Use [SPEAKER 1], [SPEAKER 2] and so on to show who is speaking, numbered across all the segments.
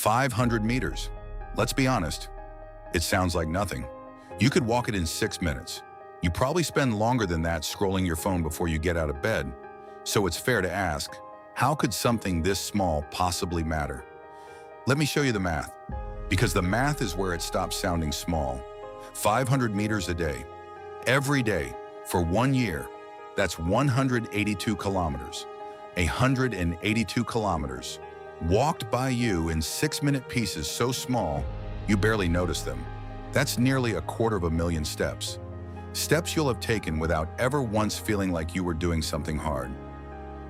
[SPEAKER 1] 500 meters. Let's be honest, it sounds like nothing. You could walk it in 6 minutes. You probably spend longer than that scrolling your phone before you get out of bed. So it's fair to ask, how could something this small possibly matter? Let me show you the math, because the math is where it stops sounding small. 500 meters a day, every day, for 1 year, that's 182 kilometers. 182 kilometers, walked by you in 6-minute pieces so small, you barely notice them. That's nearly 250,000 steps. Steps you'll have taken without ever once feeling like you were doing something hard.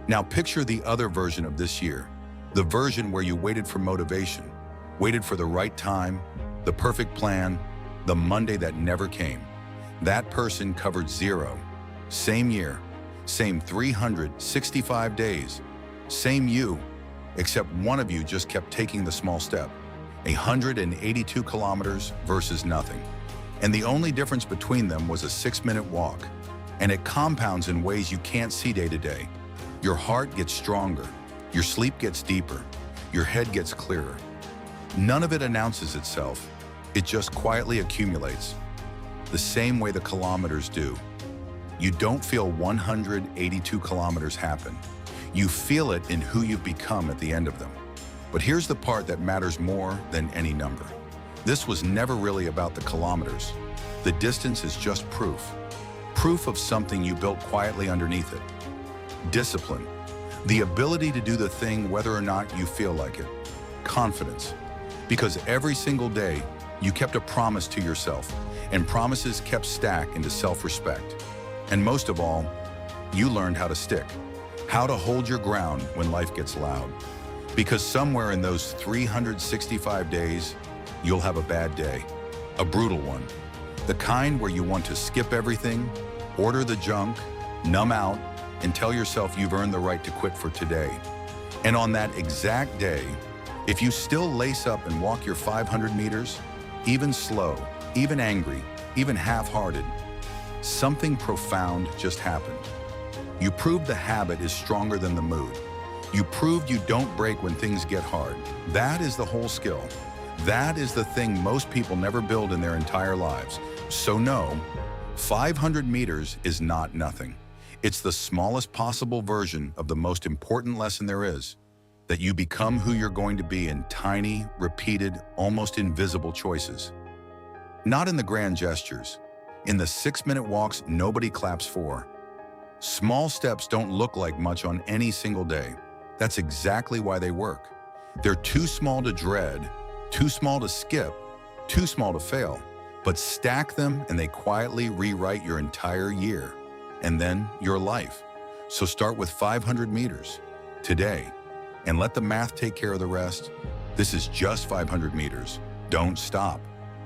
[SPEAKER 1] Now picture the other version of this year, the version where you waited for motivation, waited for the right time, the perfect plan, the Monday that never came. That person covered 0. Same year, same 365 days, same you, except one of you just kept taking the small step. 182 kilometers versus nothing. And the only difference between them was a 6-minute walk. And it compounds in ways you can't see day to day. Your heart gets stronger, your sleep gets deeper, your head gets clearer. None of it announces itself, it just quietly accumulates, the same way the kilometers do. You don't feel 182 kilometers happen. You feel it in who you've become at the end of them. But here's the part that matters more than any number. This was never really about the kilometers. The distance is just proof. Proof of something you built quietly underneath it. Discipline. The ability to do the thing whether or not you feel like it. Confidence. Because every single day, you kept a promise to yourself, and promises kept stack into self-respect. And most of all, you learned how to stick, how to hold your ground when life gets loud. Because somewhere in those 365 days, you'll have a bad day, a brutal one. The kind where you want to skip everything, order the junk, numb out, and tell yourself you've earned the right to quit for today. And on that exact day, if you still lace up and walk your 500 meters, even slow, even angry, even half-hearted, something profound just happened. You proved the habit is stronger than the mood. You proved you don't break when things get hard. That is the whole skill. That is the thing most people never build in their entire lives. So no, 500 meters is not nothing. It's the smallest possible version of the most important lesson there is, that you become who you're going to be in tiny, repeated, almost invisible choices. Not in the grand gestures, in the 6-minute walks nobody claps for. Small steps don't look like much on any single day. That's exactly why they work. They're too small to dread, too small to skip, too small to fail. But stack them and they quietly rewrite your entire year, and then your life. So start with 500 meters today, and let the math take care of the rest. This is just 500 meters. Don't stop.